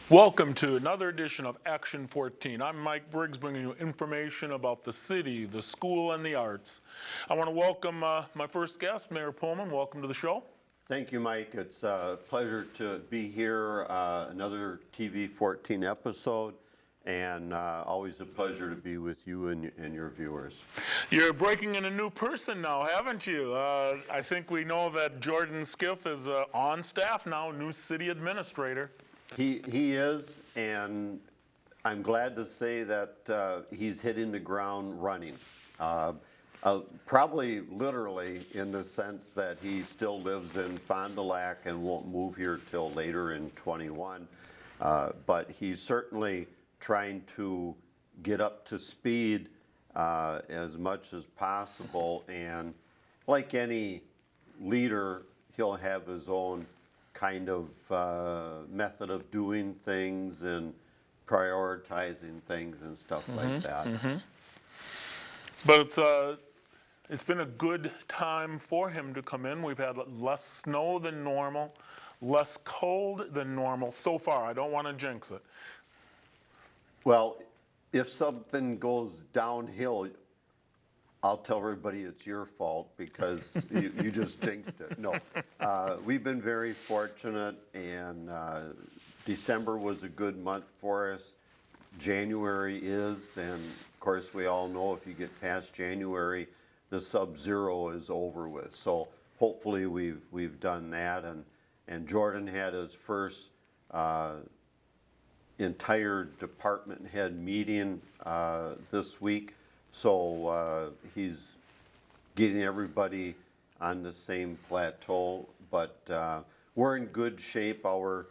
Welcome to another edition of Action 14. I'm Mike Briggs, bringing you information about the city, the school, and the arts. I want to welcome my first guest, Mayor Pullman. Welcome to the show. Thank you, Mike. It's a pleasure to be here, another TV 14 episode, and always a pleasure to be with you and your viewers. You're breaking in a new person now, haven't you? I think we know that Jordan Skiff is on staff now, new city administrator. He is, and I'm glad to say that he's hitting the ground running. Probably literally in the sense that he still lives in Fond du Lac and won't move here till later in 21. But he's certainly trying to get up to speed as much as possible. And like any leader, he'll have his own kind of method of doing things and prioritizing things and stuff like that. But it's been a good time for him to come in. We've had less snow than normal, less cold than normal so far. I don't want to jinx it. Well, if something goes downhill, I'll tell everybody it's your fault because you just jinxed it. No, we've been very fortunate, and December was a good month for us. January is, and of course we all know if you get past January, the sub-zero is over with. So hopefully we've done that, and Jordan had his first entire department head meeting this week. So he's getting everybody on the same plateau, but we're in good shape. Our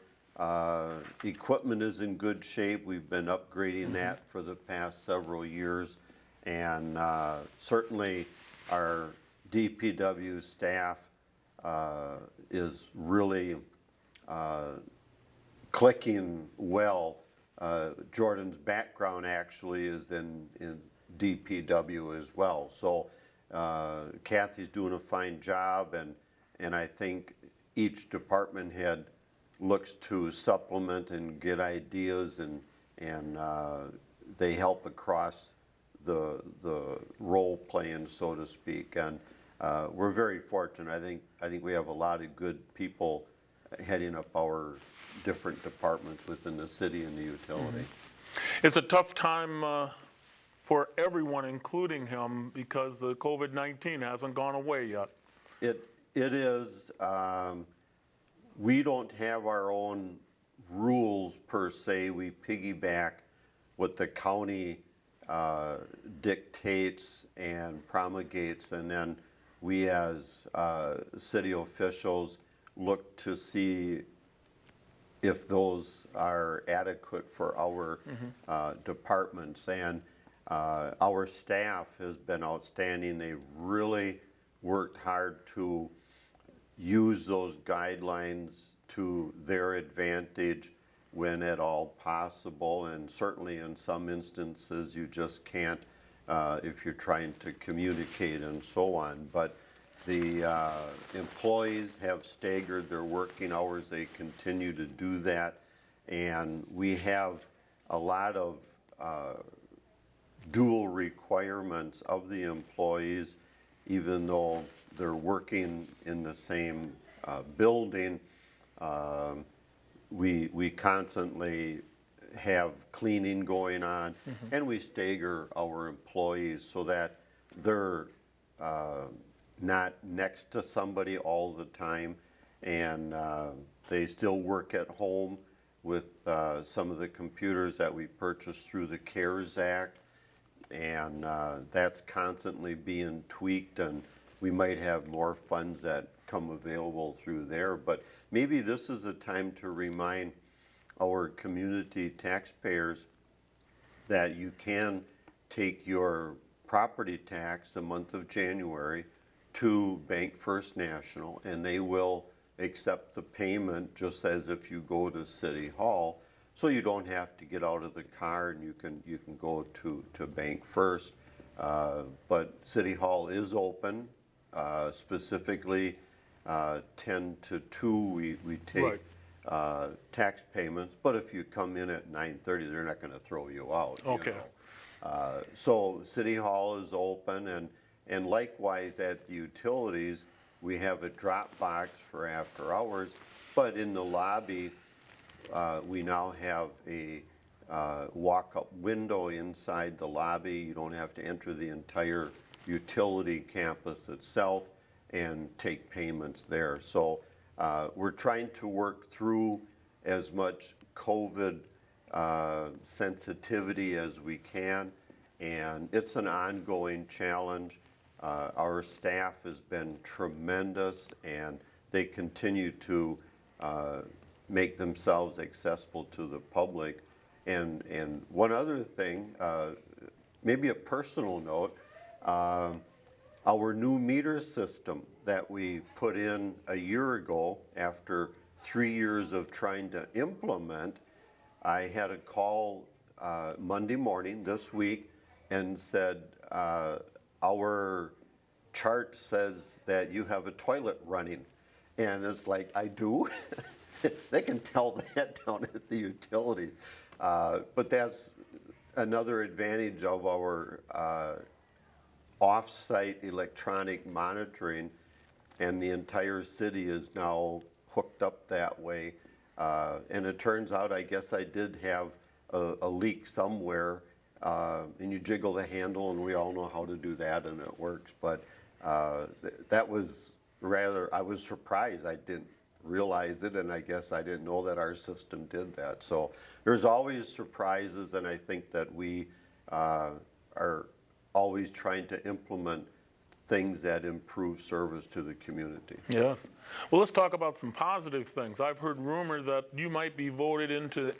equipment is in good shape. We've been upgrading that for the past several years, and certainly our DPW staff is really clicking well. Jordan's background actually is in DPW as well. So Kathy's doing a fine job, and I think each department head looks to supplement and get ideas, and they help across the role playing, so to speak. And we're very fortunate. I think we have a lot of good people heading up our different departments within the city and the utility. It's a tough time for everyone, including him, because the COVID-19 hasn't gone away yet. It is. We don't have our own rules per se. We piggyback what the county dictates and promulgates, and then we as city officials look to see if those are adequate for our departments. And our staff has been outstanding. They've really worked hard to use those guidelines to their advantage when at all possible, and certainly in some instances you just can't if you're trying to communicate and so on. But the employees have staggered their working hours. They continue to do that, and we have a lot of dual requirements of the employees, even though they're working in the same building. We constantly have cleaning going on, and we stagger our employees so that they're not next to somebody all the time, and they still work at home with some of the computers that we purchased through the CARES Act, and that's constantly being tweaked, and we might have more funds that come available through there. But maybe this is a time to remind our community taxpayers that you can take your property tax the month of January to Bank First National, and they will accept the payment just as if you go to City Hall. So you don't have to get out of the car, and you can go to Bank First. But City Hall is open, specifically 10 to 2. We take tax payments, but if you come in at 9:30, they're not going to throw you out. you Okay. know. So City Hall is open, and likewise at the utilities, we have a drop box for after hours, but in the lobby, we now have a walk-up window inside the lobby. You don't have to enter the entire utility campus itself and take payments there. So we're trying to work through as much COVID sensitivity as we can, and it's an ongoing challenge. Our staff has been tremendous, and they continue to make themselves accessible to the public. And one other thing, maybe a personal note, our new meter system that we put in a year ago after 3 years of trying to implement, I had a call Monday morning this week and said, our chart says that you have a toilet running. And it's like, I do? They can tell that down at the utility. But that's another advantage of our off-site electronic monitoring, and the entire city is now hooked up that way. And it turns out, I guess I did have a leak somewhere, and you jiggle the handle, and we all know how to do that, and it works. But that was rather, I was surprised. I didn't realize it, and I guess I didn't know that our system did that. So there's always surprises, and I think that we are always trying to implement things that improve service to the community. Yes. Well, let's talk about some positive things. I've heard rumor that you might be voted into the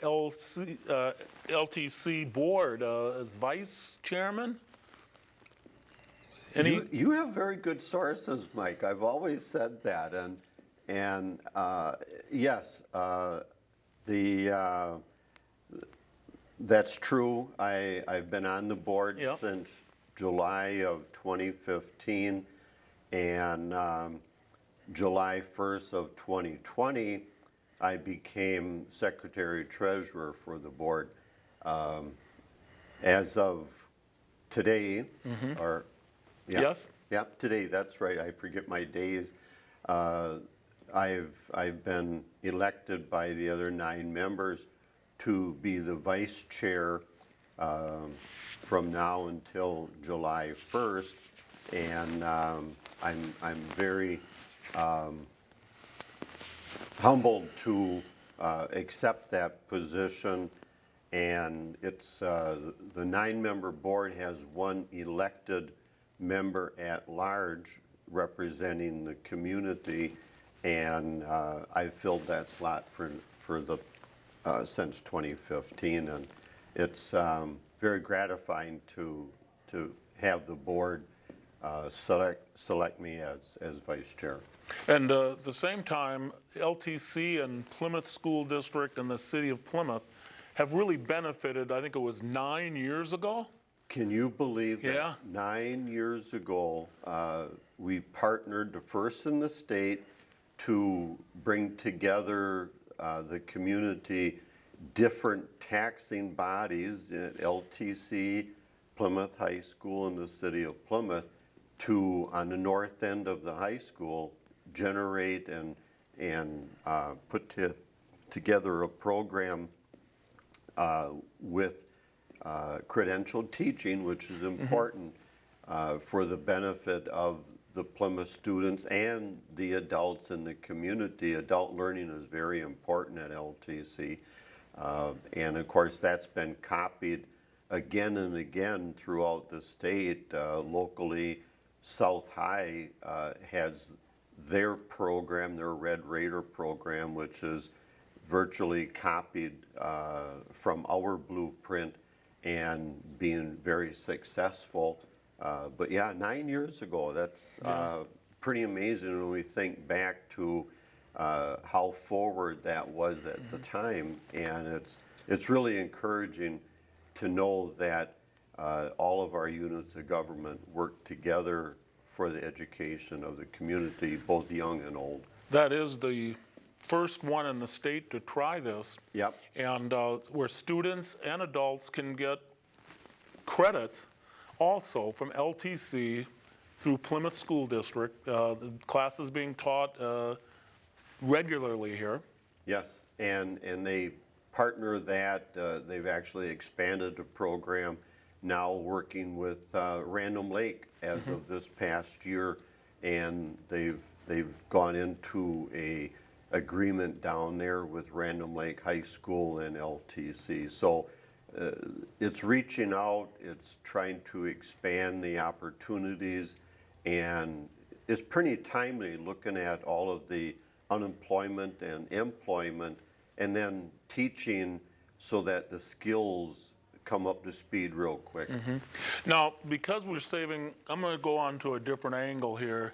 LTC board as vice chairman. You have very good sources, Mike. I've always said that, and yes, that's true. I've been on the board Yep. since July of 2015, and July 1st of 2020, I became Secretary Treasurer for the board. As of today, or yeah, Yes? Yep, today, that's right. I forget my days. I've been elected by the other 9 members to be the vice chair from now until July 1st, and I'm very humbled to accept that position. And it's the 9-member board has 1 elected member at large representing the community, and I've filled that slot for the since 2015, and it's very gratifying to have the board select me as vice chair. And at the same time, LTC and Plymouth School District and the city of Plymouth have really benefited, I think it was 9 years ago? Can you believe that? Yeah. 9 years ago, we partnered, the first in the state, to bring together the community, different taxing bodies, LTC, Plymouth High School, and the city of Plymouth, to, on the north end of the high school, generate and put together a program with credentialed teaching, which is important for the benefit of the Plymouth students and the adults in the community. Adult learning is very important at LTC. And of course, that's been copied again and again throughout the state. Locally, South High has their program, their Red Raider program, which is virtually copied from our blueprint and being very successful. But yeah, 9 years ago, that's pretty amazing when we think back to how forward that was at the time. And it's really encouraging to know that all of our units of government work together for the education of the community, both young and old. That is the first one in the state to try this. Yep. And where students and adults can get credits also from LTC through Plymouth School District. The classes being taught regularly here. Yes, and they partner that. They've actually expanded the program, now working with Random Lake as of this past year, and they've gone into a agreement down there with Random Lake High School and LTC. So it's reaching out, it's trying to expand the opportunities, and it's pretty timely looking at all of the unemployment and employment, and then teaching so that the skills come up to speed real quick. Now, because we're saving, I'm going to go on to a different angle here.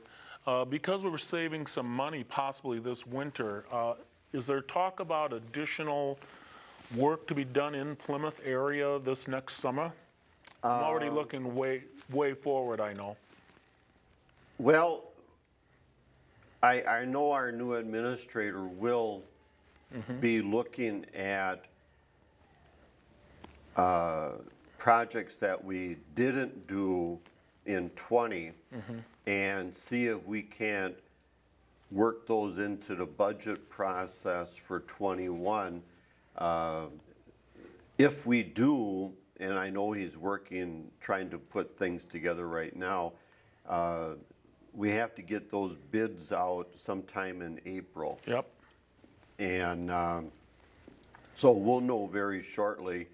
Because we're saving some money possibly this winter, is there talk about additional work to be done in Plymouth area this next summer? I'm already looking way forward, I know. Well, I know our new administrator will be looking at projects that we didn't do in 20 and see if we can't work those into the budget process for 21. If we do, and I know he's working, trying to put things together right now, we have to get those bids out sometime in April. Yep. And so we'll know very shortly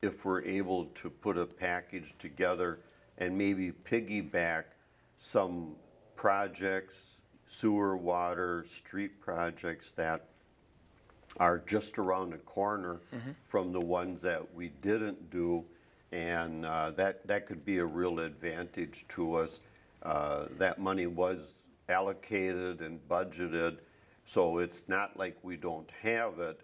if we're able to put a package together and maybe piggyback some projects, sewer, water, street projects that are just around the corner from the ones that we didn't do, and that could be a real advantage to us. That money was allocated and budgeted, so it's not like we don't have it,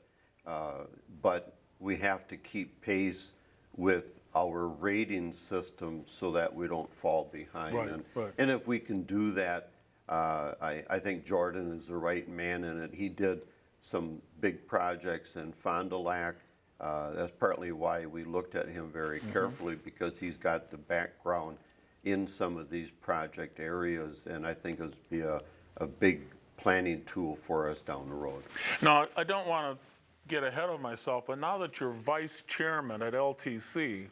but we have to keep pace with our rating system so that we don't fall behind. Right. And if we can do that, I think Jordan is the right man in it. He did some big projects in Fond du Lac. That's partly why we looked at him very carefully, because he's got the background in some of these project areas, and I think it'll be a big planning tool for us down the road. Now, I don't want to get ahead of myself, but now that you're vice chairman at LTC,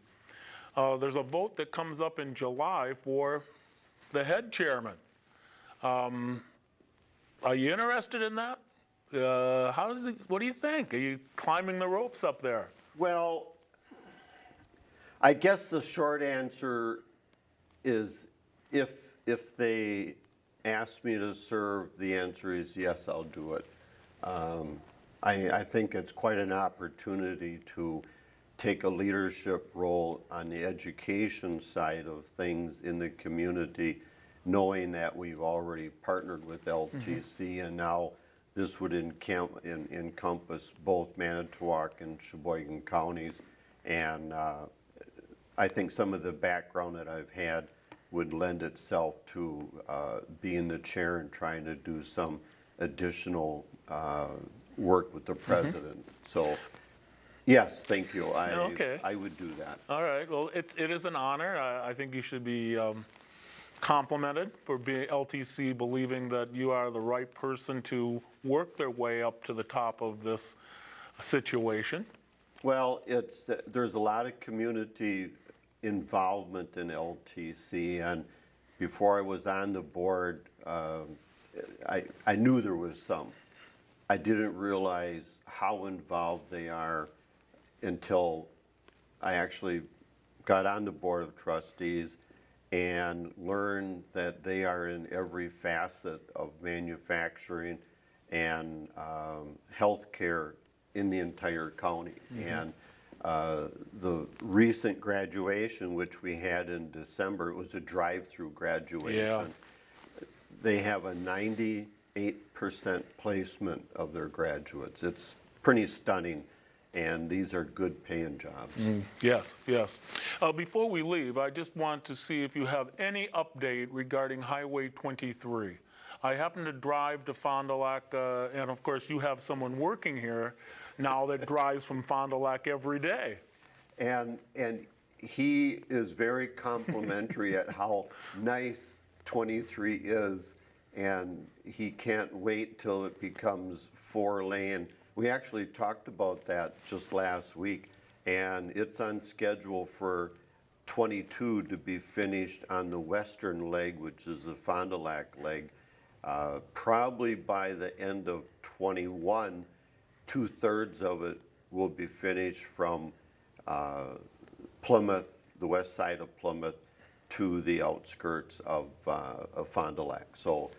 there's a vote that comes up in July for the head chairman. Are you interested in that? What do you think? Are you climbing the ropes up there? Well, I guess the short answer is if they ask me to serve, the answer is yes, I'll do it. I think it's quite an opportunity to take a leadership role on the education side of things in the community, knowing that we've already partnered with LTC, and now this would encompass both Manitowoc and Sheboygan counties. And I think some of the background that I've had would lend itself to being the chair and trying to do some additional work with the president. So, yes, thank you. Okay. I would do that. All right. Well, it is an honor. I think you should be complimented for being LTC, believing that you are the right person to work their way up to the top of this situation. Well, there's a lot of community involvement in LTC, and before I was on the board, I knew there was some. I didn't realize how involved they are until I actually got on the board of trustees and learned that they are in every facet of manufacturing and healthcare in the entire county. And the recent graduation, which we had in December, it was a drive-through graduation. Yeah. They have a 98% placement of their graduates. It's pretty stunning, and these are good paying jobs. Yes, yes. Before we leave, I just want to see if you have any update regarding Highway 23. I happen to drive to Fond du Lac, and of course you have someone working here now that drives from Fond du Lac every day. And he is very complimentary at how nice 23 is, and he can't wait till it becomes 4-lane. We actually talked about that just last week, and it's on schedule for 22 to be finished on the western leg, which is the Fond du Lac leg. Probably by the end of 21, 2/3 of it will be finished from Plymouth, the west side of Plymouth, to the outskirts of Fond du Lac. So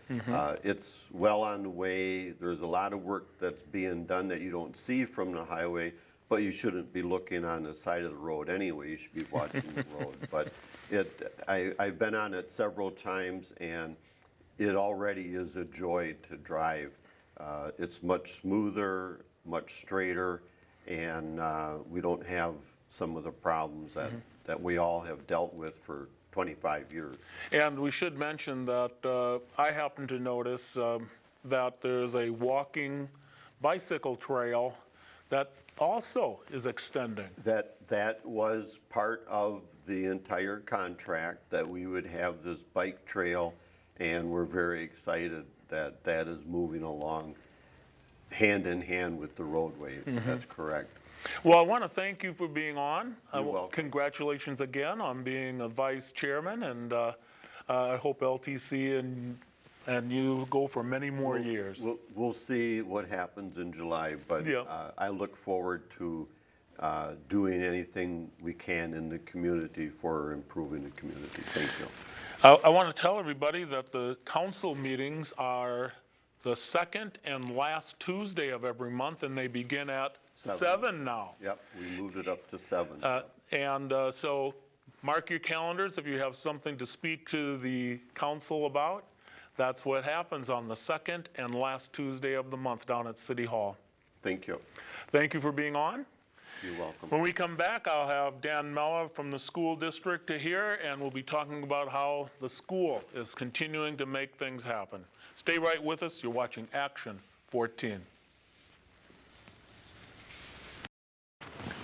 it's well on the way. There's a lot of work that's being done that you don't see from the highway, but you shouldn't be looking on the side of the road anyway. You should be watching the road. But I've been on it several times, and it already is a joy to drive. It's much smoother, much straighter, and we don't have some of the problems that we all have dealt with for 25 years. And we should mention that I happen to notice that there's a walking bicycle trail that also is extending. That was part of the entire contract, that we would have this bike trail, and we're very excited that that is moving along hand in hand with the roadway. That's correct. Well, I want to thank you for being on. You're welcome. Congratulations again on being a vice chairman, and I hope LTC and you go for many more years. We'll see what happens in July, but Yeah. I look forward to doing anything we can in the community for improving the community. Thank you. I want to tell everybody that the council meetings are the second and last Tuesday of every month, and they begin at 7 now. Yep, we moved it up to 7. So mark your calendars if you have something to speak to the council about. That's what happens on the second and last Tuesday of the month down at City Hall. Thank you. Thank you for being on. You're welcome. When we come back, I'll have Dan Mella from the school district here, and we'll be talking about how the school is continuing to make things happen. Stay right with us. You're watching Action 14.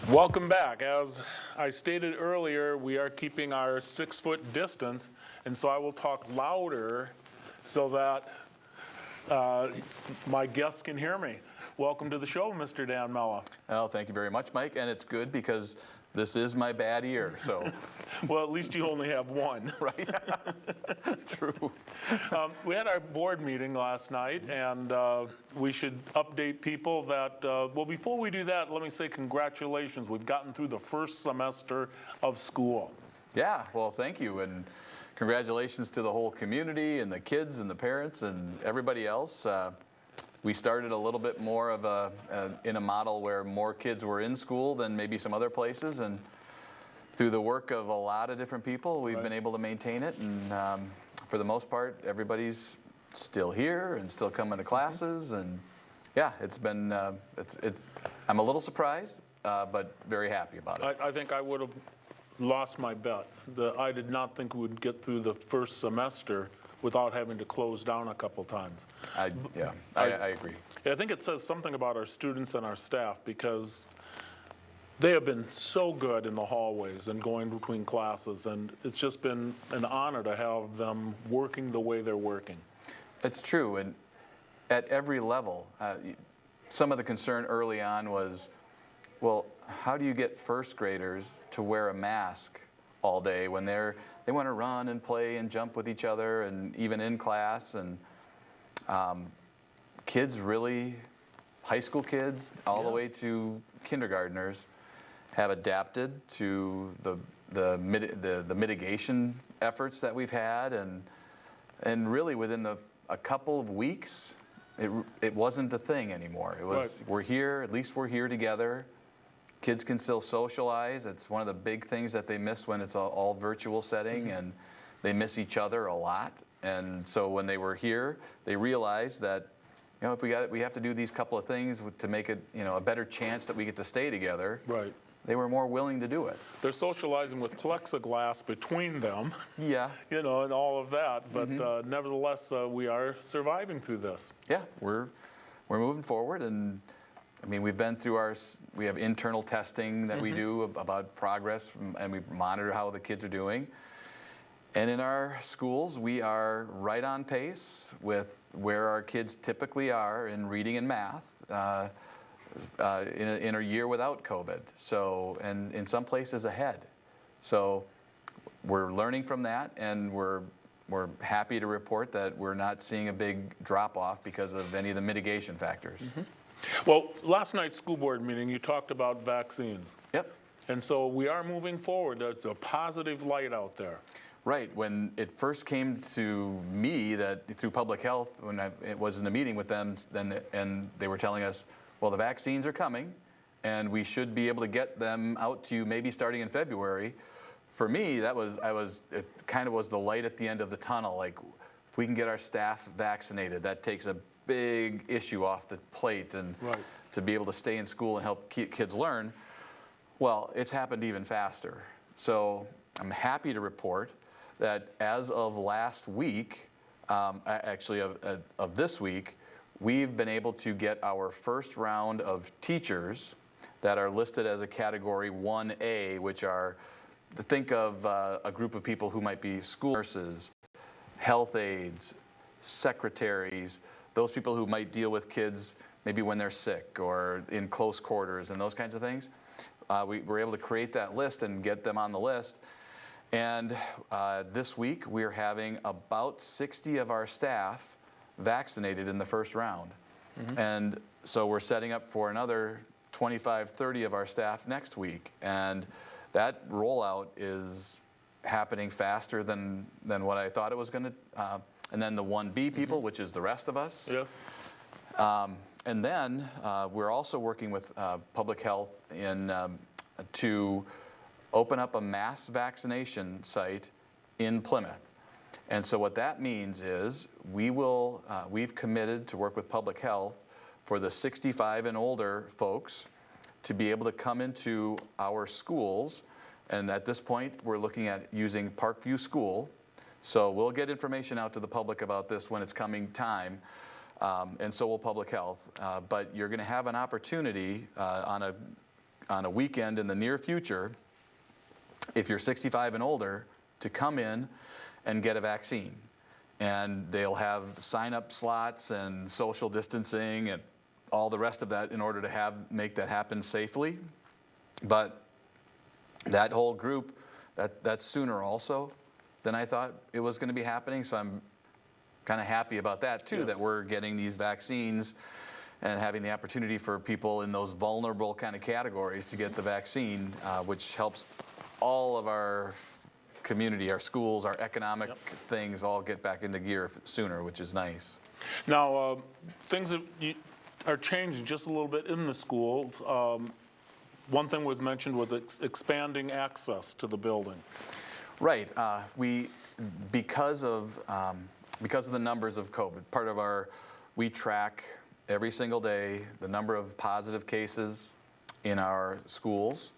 Welcome back. As I stated earlier, we are keeping our 6-foot distance, and so I will talk louder so that my guests can hear me. Welcome to the show, Mr. Dan Mella. Oh, thank you very much, Mike. And it's good because this is my bad ear, so. Well, at least you only have one. Right? True. We had our board meeting last night, and we should update people that, well, before we do that, let me say congratulations. We've gotten through the first semester of school. Yeah, well, thank you. And congratulations to the whole community and the kids and the parents and everybody else. We started a little bit more of in a model where more kids were in school than maybe some other places, and through the work of a lot of different people, we've been able to maintain it, and for the most part, everybody's still here and still coming to classes, and yeah, it's been, I'm a little surprised, but very happy about it. I think I would have lost my bet. I did not think we would get through the first semester without having to close down a couple times. I agree. I think it says something about our students and our staff, because they have been so good in the hallways and going between classes, and it's just been an honor to have them working the way they're working. It's true, and at every level, some of the concern early on was, well, how do you get first graders to wear a mask all day when they want to run and play and jump with each other, and even in class, and kids really, high school kids all the way to kindergartners, have adapted to the mitigation efforts that we've had, and really within a couple of weeks, it wasn't a thing anymore. It was, we're here, at least we're here together. Kids can still socialize. It's one of the big things that they miss when it's all virtual setting, and they miss each other a lot. And so when they were here, they realized that, if we have to do these couple of things to make it, a better chance that we get to stay together. Right. they were more willing to do it. They're socializing with plexiglass between them, Yeah. you know, and all of that. But nevertheless, we are surviving through this. Yeah, we're moving forward, and I mean, we have internal testing that we do about progress, and we monitor how the kids are doing. And in our schools, we are right on pace with where our kids typically are in reading and math in a year without COVID. So, and in some places ahead. So we're learning from that, and we're happy to report that we're not seeing a big drop off because of any of the mitigation factors. Well, last night's school board meeting, you talked about vaccines. Yep. And so we are moving forward. There's a positive light out there. Right. When it first came to me that through public health, when it was in a meeting with them, and they were telling us, well, the vaccines are coming, and we should be able to get them out to you maybe starting in February. For me, it kind of was the light at the end of the tunnel. Like, if we can get our staff vaccinated, that takes a big issue off the plate, and to be able to stay in school and help kids learn. Well, it's happened even faster. So I'm happy to report that as of last week, actually of this week, we've been able to get our first round of teachers that are listed as a category 1A, which are, think of a group of people who might be school nurses, health aides, secretaries, those people who might deal with kids maybe when they're sick or in close quarters and those kinds of things. We were able to create that list and get them on the list. And this week, we're having about 60 of our staff vaccinated in the first round. And so we're setting up for another 25, 30 of our staff next week. And that rollout is happening faster than what I thought it was going to. And then the 1B people, which is the rest of us. Yes. And then we're also working with public health to open up a mass vaccination site in Plymouth. And so what that means is we've committed to work with public health for the 65 and older folks to be able to come into our schools. And at this point, we're looking at using Parkview School. So we'll get information out to the public about this when it's coming time. And so will public health. But you're going to have an opportunity on a weekend in the near future, if you're 65 and older, to come in and get a vaccine. And they'll have sign-up slots and social distancing and all the rest of that in order to make that happen safely. But that whole group, that's sooner also than I thought it was going to be happening. So I'm kind of happy about that too, that we're getting these vaccines and having the opportunity for people in those vulnerable kind of categories to get the vaccine, which helps all of our community, our schools, our economic things all get back into gear sooner, which is nice. Now, things are changing just a little bit in the schools. One thing was mentioned was expanding access to the building. Right. Because of the numbers of COVID, we track every single day the number of positive cases in our schools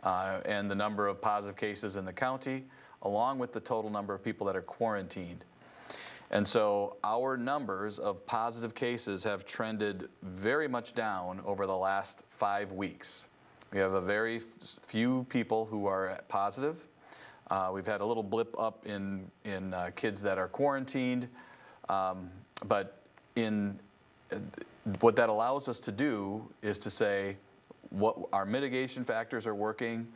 and the number of positive cases in the county, along with the total number of people that are quarantined. And so our numbers of positive cases have trended very much down over the last 5 weeks. We have a very few people who are positive. We've had a little blip up in kids that are quarantined, but what that allows us to do is to say what our mitigation factors are working,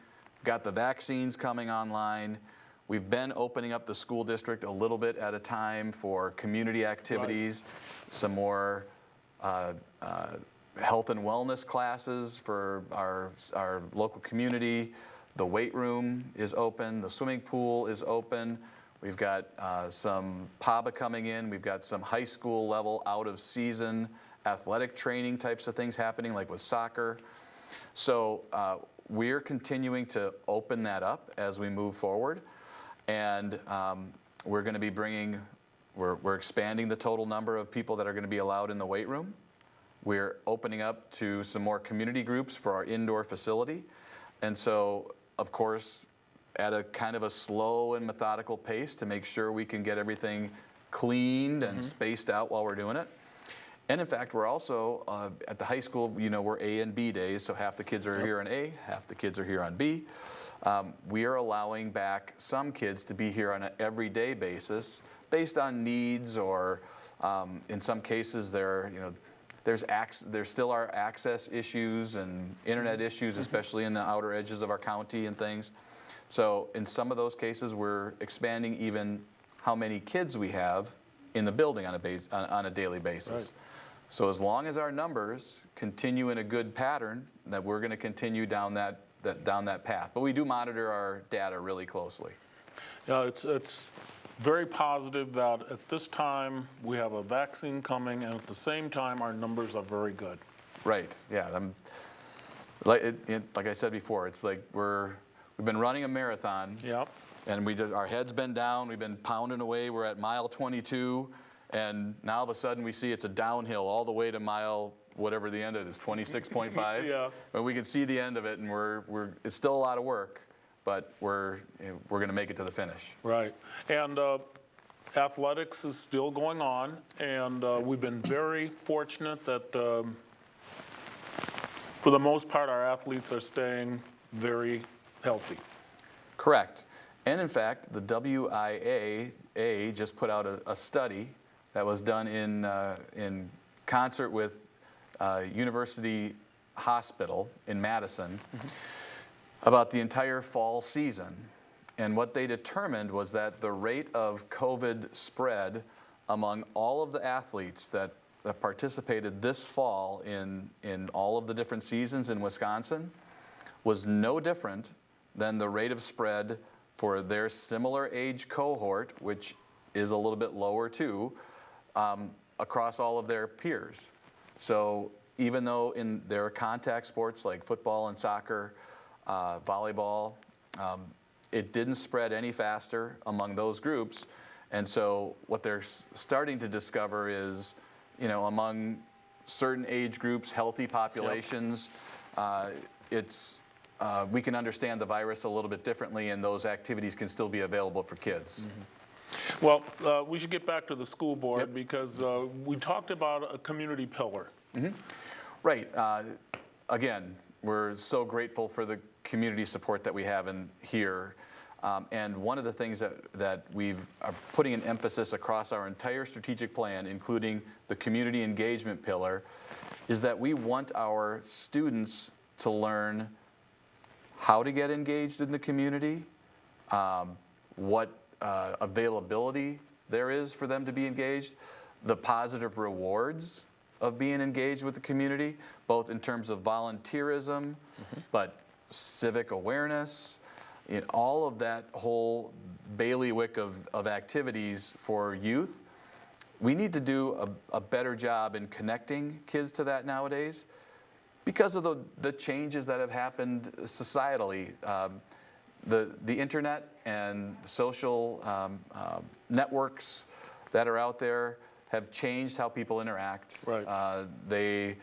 got the vaccines coming online. We've been opening up the school district a little bit at a time for community activities, some more health and wellness classes for our local community. The weight room is open, the swimming pool is open. We've got some PABA coming in. We've got some high school level out of season athletic training types of things happening, like with soccer. So we're continuing to open that up as we move forward. And we're going to be we're expanding the total number of people that are going to be allowed in the weight room. We're opening up to some more community groups for our indoor facility. And so, of course, at a kind of a slow and methodical pace to make sure we can get everything cleaned and spaced out while we're doing it. And in fact, we're also, at the high school, you know, we're A and B days, so half the kids are here on A, half the kids are here on B. We are allowing back some kids to be here on an everyday basis based on needs, or in some cases there, you know, there still are access issues and internet issues, especially in the outer edges of our county and things. So in some of those cases, we're expanding even how many kids we have in the building on a daily basis. Right. So as long as our numbers continue in a good pattern, that we're going to continue down that path. But we do monitor our data really closely. Yeah, it's very positive that at this time we have a vaccine coming, and at the same time our numbers are very good. Right. Yeah. Like I said before, it's like we've been running a marathon. Yep. And our head's been down. We've been pounding away. We're at mile 22, and now all of a sudden we see it's a downhill all the way to mile whatever the end of it is, 26.5. Yeah. But we can see the end of it, and it's still a lot of work, but we're going to make it to the finish. Right. And athletics is still going on, and we've been very fortunate that for the most part our athletes are staying very healthy. Correct. And in fact, the WIAA just put out a study that was done in concert with University Hospital in Madison about the entire fall season. And what they determined was that the rate of COVID spread among all of the athletes that participated this fall in all of the different seasons in Wisconsin was no different than the rate of spread for their similar age cohort, which is a little bit lower too, across all of their peers. So even though in their contact sports like football and soccer, volleyball, it didn't spread any faster among those groups. And so what they're starting to discover is, you know, among certain age groups, healthy populations, we can understand the virus a little bit differently, and those activities can still be available for kids. Well, we should get back to the school board because we talked about a community pillar. Right. Again, we're so grateful for the community support that we have here. And one of the things that we are putting an emphasis across our entire strategic plan, including the community engagement pillar, is that we want our students to learn how to get engaged in the community, what availability there is for them to be engaged, the positive rewards of being engaged with the community, both in terms of volunteerism, but civic awareness, all of that whole bailiwick of activities for youth. We need to do a better job in connecting kids to that nowadays because of the changes that have happened societally. The internet and social networks that are out there have changed how people interact. Right.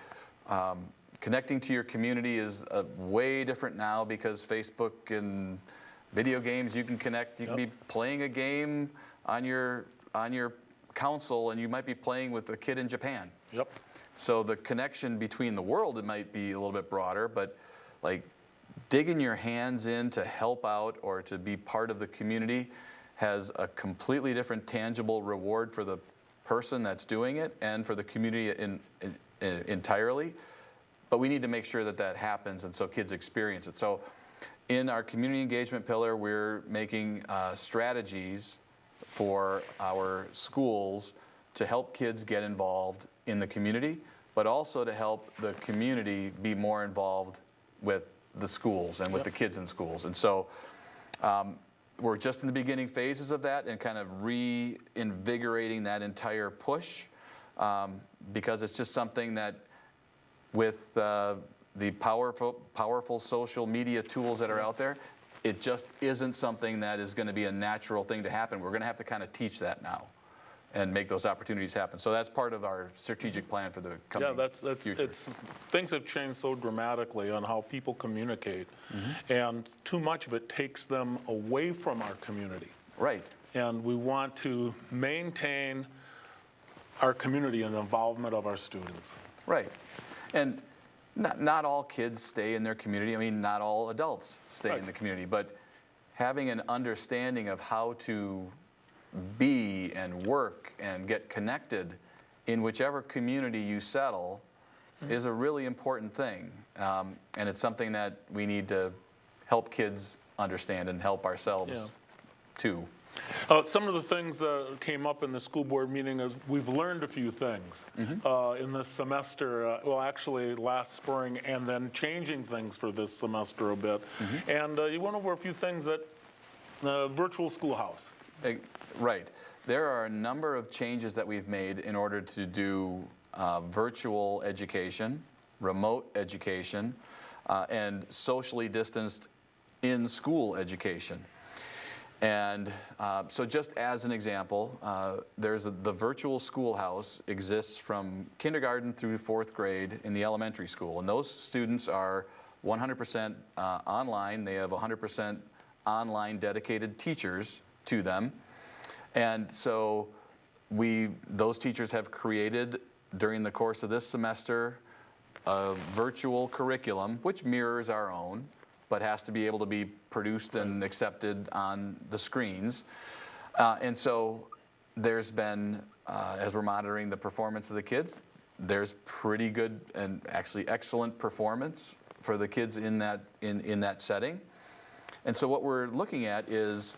Connecting to your community is way different now because Facebook and video games, you can connect. You can be playing a game on your console, and you might be playing with a kid in Japan. Yep. So the connection between the world, it might be a little bit broader, but like digging your hands in to help out or to be part of the community has a completely different tangible reward for the person that's doing it and for the community entirely. But we need to make sure that that happens, and so kids experience it. So in our community engagement pillar, we're making strategies for our schools to help kids get involved in the community, but also to help the community be more involved with the schools and with the kids in schools. And so we're just in the beginning phases of that and kind of reinvigorating that entire push because it's just something that with the powerful social media tools that are out there, it just isn't something that is going to be a natural thing to happen. We're going to have to kind of teach that now. and make those opportunities happen. So that's part of our strategic plan for the coming Yeah, that's future. it's things have changed so dramatically on how people communicate, and too much of it takes them away from our community. Right. And we want to maintain our community and the involvement of our students. Right. And not all kids stay in their community. I mean, not all adults stay Right. in the community, but having an understanding of how to be and work and get connected in whichever community you settle is a really important thing. And it's something that we need to help kids understand and help ourselves too. Some of the things that came up in the school board meeting is we've learned a few things in this semester, well, actually last spring, and then changing things for this semester a bit. And you went over a few things that virtual schoolhouse. Right. There are a number of changes that we've made in order to do virtual education, remote education, and socially distanced in-school education. And so just as an example, the virtual schoolhouse exists from kindergarten through 4th grade in the elementary school. And those students are 100% online. They have 100% online dedicated teachers to them. And so those teachers have created during the course of this semester a virtual curriculum which mirrors our own, but has to be able to be produced and accepted on the screens. And so there's been, as we're monitoring the performance of the kids, there's pretty good and actually excellent performance for the kids in that setting. And so what we're looking at is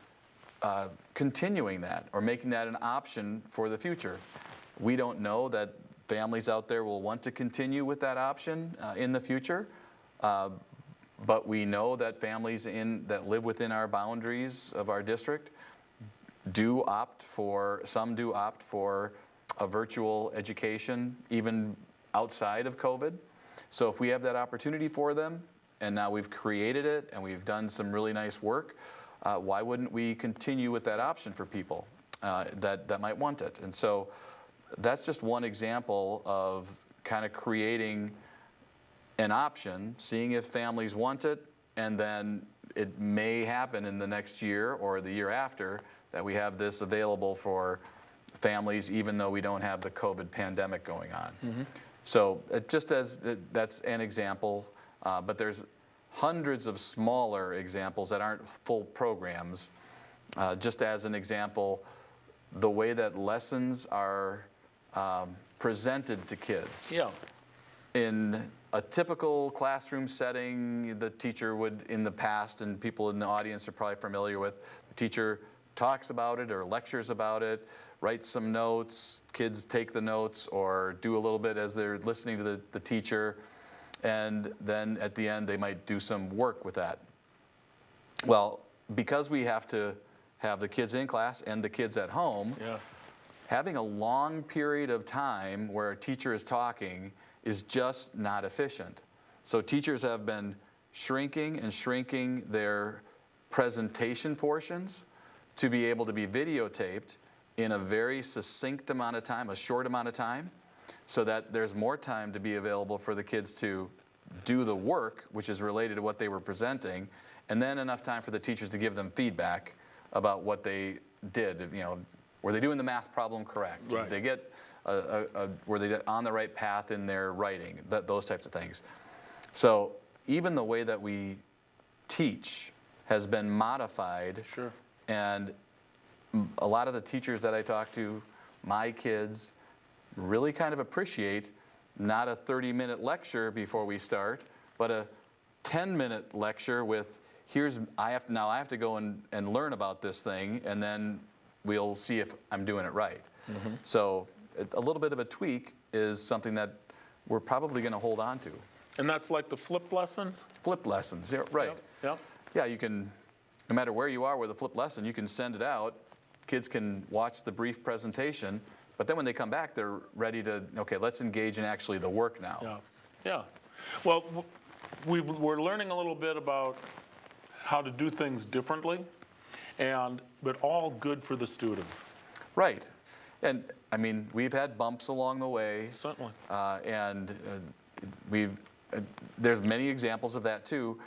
continuing that or making that an option for the future. We don't know that families out there will want to continue with that option in the future. But we know that families that live within our boundaries of our district some do opt for a virtual education, even outside of COVID. So if we have that opportunity for them, and now we've created it and we've done some really nice work, why wouldn't we continue with that option for people that might want it? And so that's just one example of kind of creating an option, seeing if families want it, and then it may happen in the next year or the year after that we have this available for families even though we don't have the COVID pandemic going on. So that's an example, but there's hundreds of smaller examples that aren't full programs. Just as an example, the way that lessons are presented to kids. Yeah. In a typical classroom setting, the teacher would, in the past, and people in the audience are probably familiar with, the teacher talks about it or lectures about it, writes some notes, kids take the notes or do a little bit as they're listening to the teacher, and then at the end they might do some work with that. Well, because we have to have the kids in class and the kids at home, having a long period of time where a teacher is talking is just not efficient. So teachers have been shrinking and shrinking their presentation portions to be able to be videotaped in a very succinct amount of time, a short amount of time, so that there's more time to be available for the kids to do the work, which is related to what they were presenting, and then enough time for the teachers to give them feedback about what they did. You know, were they doing the math problem correct? Right. Did they get were they on the right path in their writing? Those types of things. So even the way that we teach has been modified. Sure. And a lot of the teachers that I talk to, my kids, really kind of appreciate not a 30-minute lecture before we start, but a 10-minute lecture with, I have to go and learn about this thing, and then we'll see if I'm doing it right. So a little bit of a tweak is something that we're probably going to hold on to. And that's like the flipped lessons? Flipped lessons, yeah, right. Yep. Yeah, you can, no matter where you are with a flipped lesson, you can send it out. Kids can watch the brief presentation, but then when they come back, they're ready to, okay, let's engage in actually the work now. Yeah. Yeah. Well, we're learning a little bit about how to do things differently, but all good for the students. Right. And I mean, we've had bumps along the way. Certainly. And there's many examples of that too.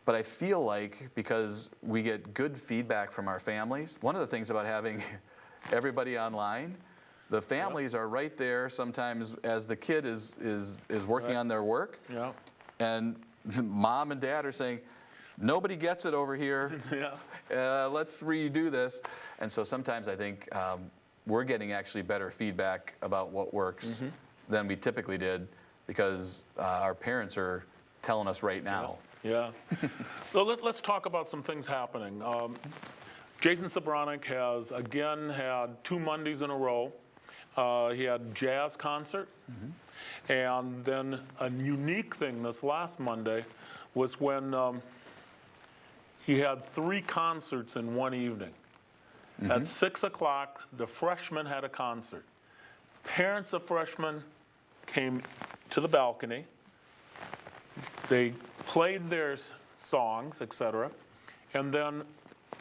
But I feel like because we get good feedback from our families, one of the things about having everybody online, the families are right there sometimes as the kid is working on their work. Yeah. And mom and dad are saying, nobody gets it over here. Yeah. Let's redo this. And so sometimes I think we're getting actually better feedback about what works than we typically did because our parents are telling us right now. Yeah. Well, let's talk about some things happening. Jason Sobronic has again had 2 Mondays in a row. He had jazz concert. And then a unique thing this last Monday was when he had 3 concerts in one evening. At 6 o'clock, the freshmen had a concert. Parents of freshmen came to the balcony. They played their songs, etc., and then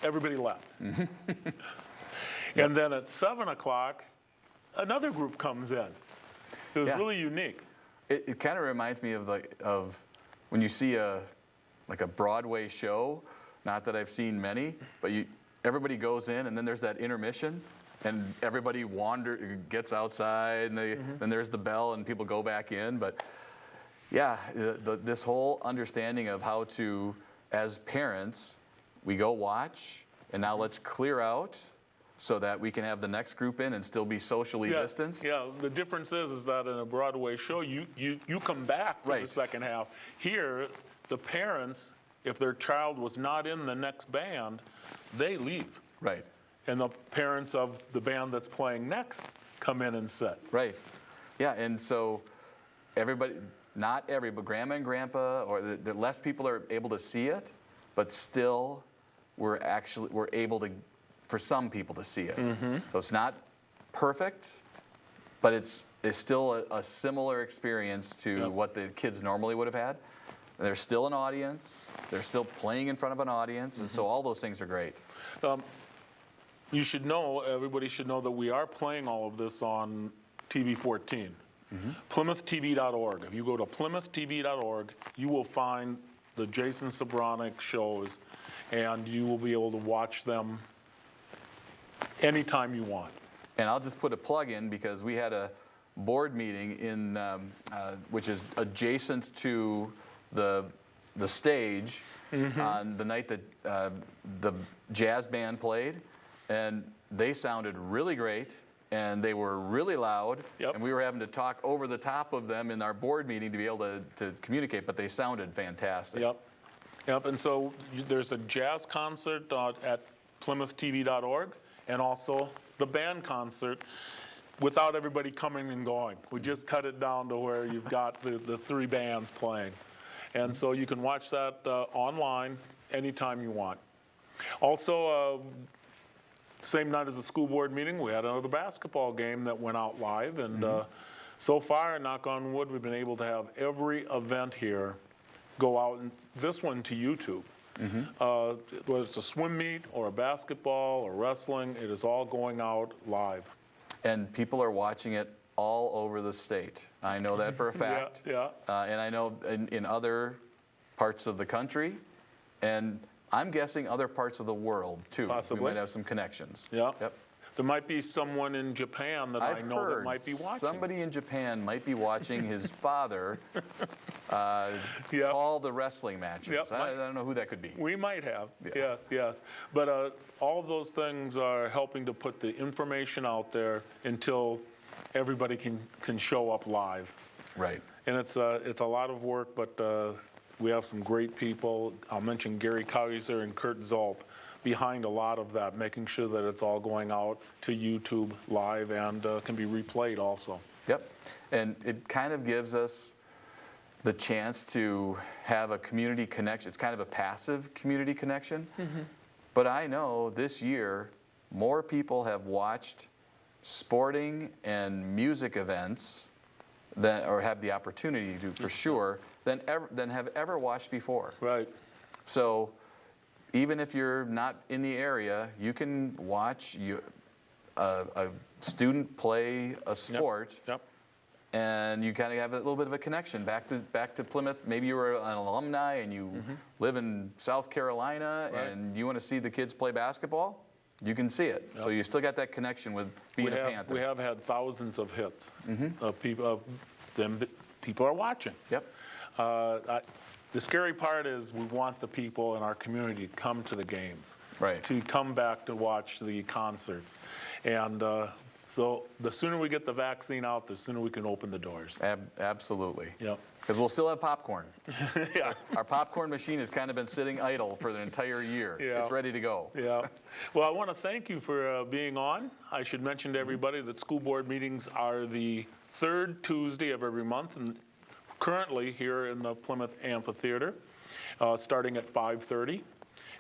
everybody left. And then at 7 o'clock, another group comes in. It was really unique. It kind of reminds me of when you see like a Broadway show. Not that I've seen many, but everybody goes in, and then there's that intermission, and everybody gets outside, and then there's the bell, and people go back in. But yeah, this whole understanding of how to, as parents, we go watch, and now let's clear out so that we can have the next group in and still be socially distanced. Yeah, the difference is that in a Broadway show, you come back for the second half. Here, the parents, if their child was not in the next band, they leave. Right. And the parents of the band that's playing next come in and sit. Right. Yeah, and so everybody, not everybody, but grandma and grandpa, or the less people are able to see it, but still we're able to, for some people, to see it. So it's not perfect, but it's still a similar experience to what the kids normally would have had. There's still an audience. They're still playing in front of an audience, and so all those things are great. You should know, everybody should know that we are playing all of this on TV 14. PlymouthTV.org. If you go to PlymouthTV.org, you will find the Jason Sobronic shows, and you will be able to watch them anytime you want. And I'll just put a plug in because we had a board meeting in, which is adjacent to the stage on the night that the jazz band played, and they sounded really great, and they were really loud, and we were having to talk over the top of them in our board meeting to be able to communicate, but they sounded fantastic. Yep, and so there's a jazz concert at PlymouthTV.org, and also the band concert without everybody coming and going. We just cut it down to where you've got the 3 bands playing. And so you can watch that online anytime you want. Also, same night as the school board meeting, we had another basketball game that went out live. And so far, knock on wood, we've been able to have every event here go out, and this one to YouTube. Whether it's a swim meet or a basketball or wrestling, it is all going out live. And people are watching it all over the state. I know that for a fact. And I know in other parts of the country, and I'm guessing other parts of the world too. Possibly. We might have some connections. Yep. There might be someone in Japan that I know that might be watching. Somebody in Japan might be watching his father call the wrestling matches. I don't know who that could be. We might have, yes. But all of those things are helping to put the information out there until everybody can show up live. Right. And it's a lot of work, but we have some great people. I'll mention Gary Kaiser and Kurt Zolp behind a lot of that, making sure that it's all going out to YouTube live and can be replayed also. Yep. And it kind of gives us the chance to have a community connection. It's kind of a passive community connection. But I know this year, more people have watched sporting and music events or have the opportunity to, for sure, than have ever watched before. Right. So even if you're not in the area, you can watch a student play a sport, Yep. and you kind of have a little bit of a connection back to Plymouth. Maybe you were an alumni and you live in South Carolina, Right. and you want to see the kids play basketball. You can see it. So you still got that connection with being a Panther. We have had thousands of hits. People are watching. Yep. The scary part is we want the people in our community to come to the games. Right. To come back to watch the concerts. And so the sooner we get the vaccine out, the sooner we can open the doors. Absolutely. Yep. Because we'll still have popcorn. Yeah. Our popcorn machine has kind of been sitting idle for the entire year. Yeah. It's ready to go. Yeah. Well, I want to thank you for being on. I should mention to everybody that school board meetings are the third Tuesday of every month, and currently here in the Plymouth Amphitheater, starting at 5:30,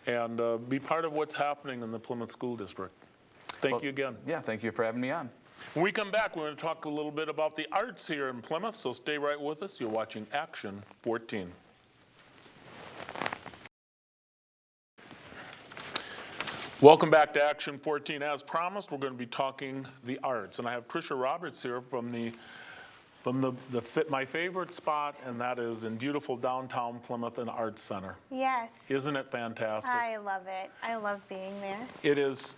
and be part of what's happening in the Plymouth School District. Thank you again. Yeah, thank you for having me on. When we come back, we're going to talk a little bit about the arts here in Plymouth, so stay right with us. You're watching Action 14. Welcome back to Action 14. As promised, we're going to be talking the arts, and I have Tricia Roberts here from my favorite spot, and that is in beautiful downtown Plymouth, an arts center. Yes. Isn't it fantastic? I love it. I love being there. It is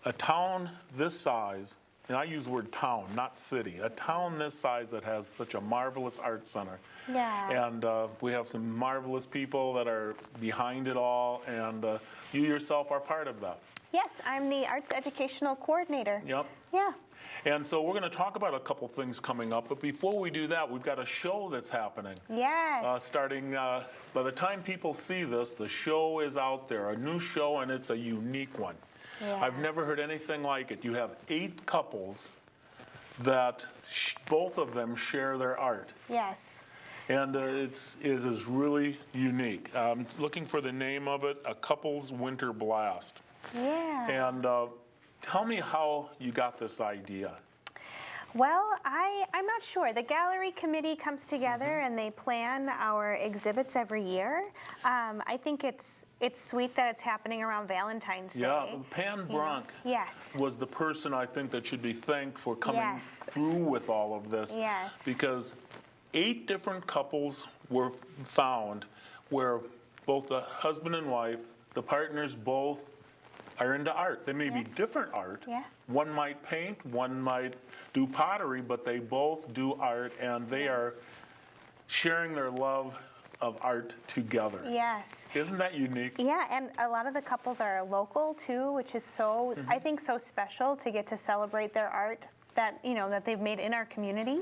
a town this size, and I use the word town, not city, a town this size that has such a marvelous art center. Yeah. And we have some marvelous people that are behind it all, and you yourself are part of that. Yes, I'm the Arts Educational Coordinator. Yep. Yeah. And so we're going to talk about a couple things coming up, but before we do that, we've got a show that's happening. Yes. Starting, by the time people see this, the show is out there, a new show, and it's a unique one. Yeah. I've never heard anything like it. You have 8 couples that both of them share their art. Yes. And it is really unique. I'm looking for the name of it, A Couple's Winter Blast. Yeah. And tell me how you got this idea. Well, I'm not sure. The gallery committee comes together and they plan our exhibits every year. I think it's sweet that it's happening around Valentine's Day. Yeah, Pan Bronk Yes. was the person I think that should be thanked for coming Yes. through with all of this. Yes. Because 8 different couples were found where both the husband and wife, the partners both are into art. They may be different art. Yeah. One might paint, one might do pottery, but they both do art, and they are sharing their love of art together. Yes. Isn't that unique? Yeah, and a lot of the couples are local too, which is so, I think, so special to get to celebrate their art that, that they've made in our community.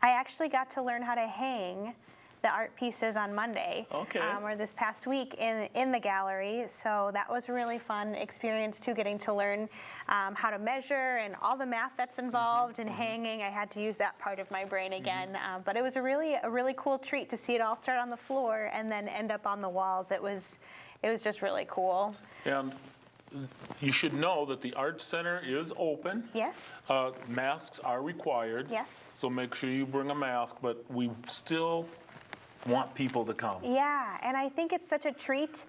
I actually got to learn how to hang the art pieces on Monday, Okay. or this past week in the gallery. So that was a really fun experience too, getting to learn how to measure and all the math that's involved in hanging. I had to use that part of my brain again, but it was a really cool treat to see it all start on the floor and then end up on the walls. It was just really cool. And you should know that the Art Center is open. Yes. Masks are required. Yes. So make sure you bring a mask, but we still want people to come. Yeah, and I think it's such a treat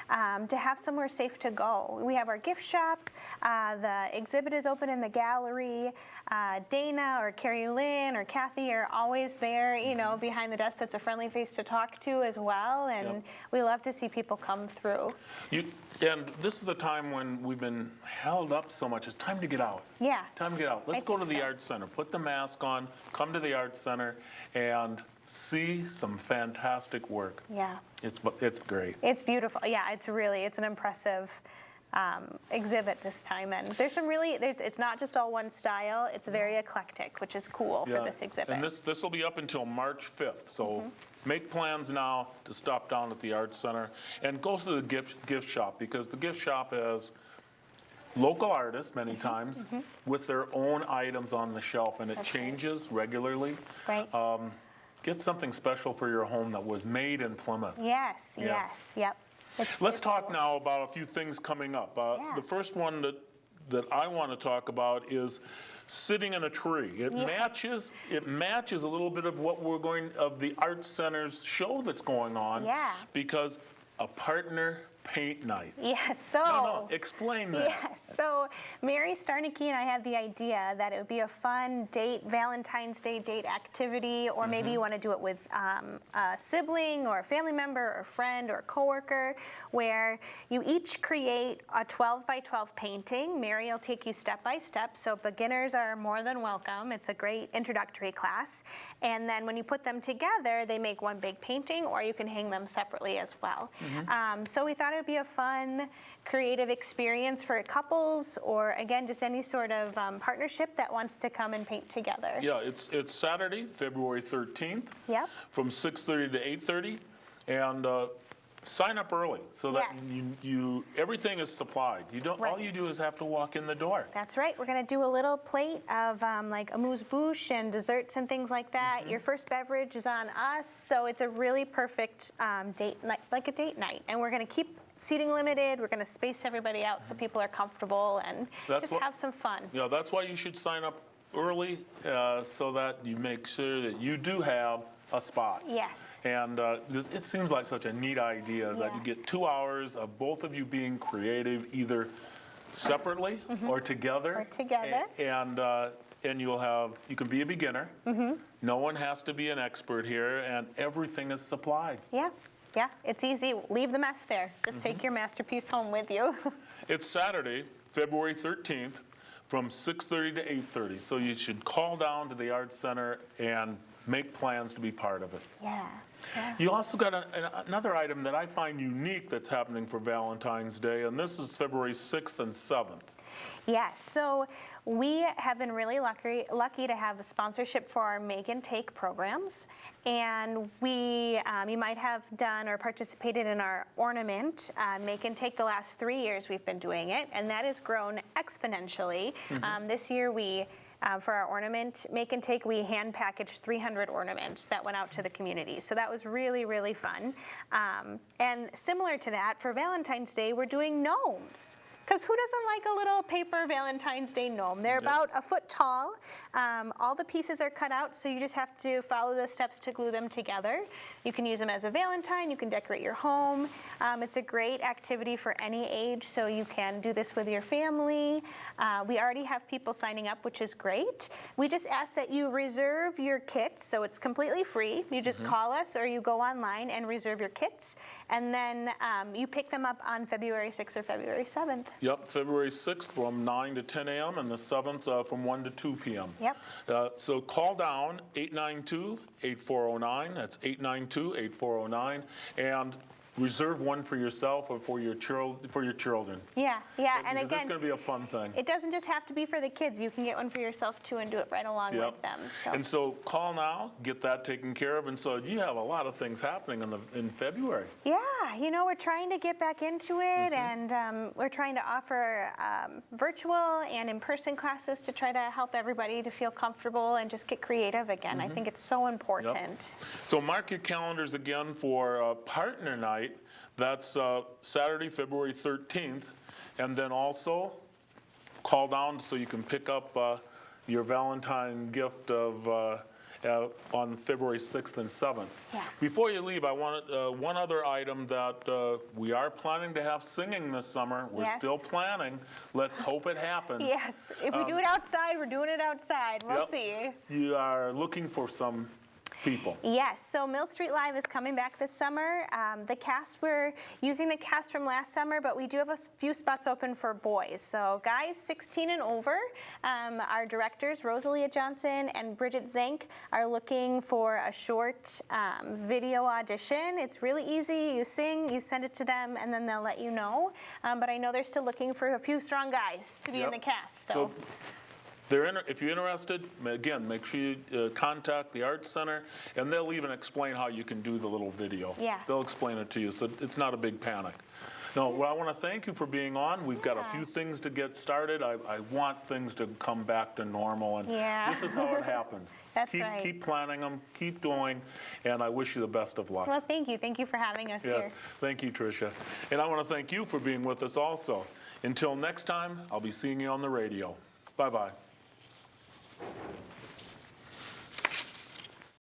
to have somewhere safe to go. We have our gift shop. The exhibit is open in the gallery. Dana or Carrie Lynn or Kathy are always there, behind the desk. That's a friendly face to talk to as well, and we love to see people come through. And this is a time when we've been held up so much. It's time to get out. Yeah. Time to get out. Let's go to the Art Center. Put the mask on, come to the Art Center, and see some fantastic work. Yeah. It's great. It's beautiful. Yeah, it's an impressive exhibit this time, and it's not just all one style. It's very eclectic, which is cool for this exhibit. And this will be up until March 5th, so make plans now to stop down at the Art Center and go to the gift shop, because the gift shop has local artists many times with their own items on the shelf, and it changes regularly. Right. Get something special for your home that was made in Plymouth. Yes, Yeah. yep. Let's talk now about a few things coming up. The first one that I want to talk about is sitting in a tree. It matches a little bit of of the Art Center's show that's going on. Yeah. Because a partner paint night. Yes, so. No, explain that. Yes, so Mary Starnicki and I had the idea that it would be a fun Valentine's Day date activity, or maybe you want to do it with a sibling or a family member or a friend or a coworker, where you each create a 12 by 12 painting. Mary will take you step by step, so beginners are more than welcome. It's a great introductory class. And then when you put them together, they make one big painting, or you can hang them separately as well. So we thought it would be a fun, creative experience for couples, or again, just any sort of partnership that wants to come and paint together. Yeah, it's Saturday, February 13th. Yep. From 6:30 to 8:30, and sign up early so that Yes. you everything is supplied. You don't. All Right. you do is have to walk in the door. That's right. We're going to do a little plate of like amuse-bouche and desserts and things like that. Your first beverage is on us, so it's a really perfect date night, like a date night. And we're going to keep seating limited. We're going to space everybody out so people are comfortable and That's just what- have some fun. Yeah, that's why you should sign up early so that you make sure that you do have a spot. Yes. And it seems like such a neat idea that Yeah. you get 2 hours of both of you being creative, either separately or together. Or together. And you can be a beginner. No one has to be an expert here, and everything is supplied. Yeah. Yeah. It's easy. Leave the mess there. Just take your masterpiece home with you. It's Saturday, February 13th, from 6:30 to 8:30. So you should call down to the Arts Center and make plans to be part of it. Yeah. Yeah. You also got another item that I find unique that's happening for Valentine's Day, and this is February 6th and 7th. Yes, so we have been really lucky to have a sponsorship for our Make and Take programs. And you might have done or participated in our ornament Make and Take the last 3 years we've been doing it, and that has grown exponentially. This year for our ornament Make and Take, we hand packaged 300 ornaments that went out to the community. So that was really, really fun. And similar to that, for Valentine's Day, we're doing gnomes. Because who doesn't like a little paper Valentine's Day gnome? They're about a foot tall. All the pieces are cut out, so you just have to follow the steps to glue them together. You can use them as a Valentine. You can decorate your home. It's a great activity for any age, so you can do this with your family. We already have people signing up, which is great. We just ask that you reserve your kits, so it's completely free. You just call us or you go online and reserve your kits, and then you pick them up on February 6th or February 7th. Yep, February 6th from 9 to 10 a.m. and the 7th from 1 to 2 p.m. Yep. So call down 892-8409. That's 892-8409, and reserve one for yourself or for your children. Yeah, and Because again, it's going to be a fun thing. it doesn't just have to be for the kids. You can get one for yourself too and do it right along Yep. with them. So. And so call now, get that taken care of, and so you have a lot of things happening in February. Yeah, we're trying to get back into it, and we're trying to offer virtual and in-person classes to try to help everybody to feel comfortable and just get creative again. I think it's so important. So mark your calendars again for Partner Night. That's Saturday, February 13th. And then also call down so you can pick up your Valentine gift on February 6th and 7th. Yeah. Before you leave, I want one other item that we are planning to have singing this summer. We're Yes. still planning. Let's hope it happens. Yes, if we do it outside, we're doing it outside. We'll Yep. see. You are looking for some people. Yes, so Mill Street Live is coming back this summer. We're using the cast from last summer, but we do have a few spots open for boys. So guys 16 and over, our directors, Rosalia Johnson and Bridget Zank, are looking for a short video audition. It's really easy. You sing, you send it to them, and then they'll let you know. But I know they're still looking for a few strong guys to be in Yep. the cast. So if you're interested, again, make sure you contact the Arts Center, and they'll even explain how you can do the little video. Yeah. They'll explain it to you, so it's not a big panic. No, well, I want to thank you for being on. We've got a few things to get started. I want things to come back to normal, and Yeah. this is how it happens. That's right. Keep planning them, keep doing, and I wish you the best of luck. Well, thank you. Thank you for having us Yes, here. thank you, Tricia. And I want to thank you for being with us also. Until next time, I'll be seeing you on the radio. Bye-bye.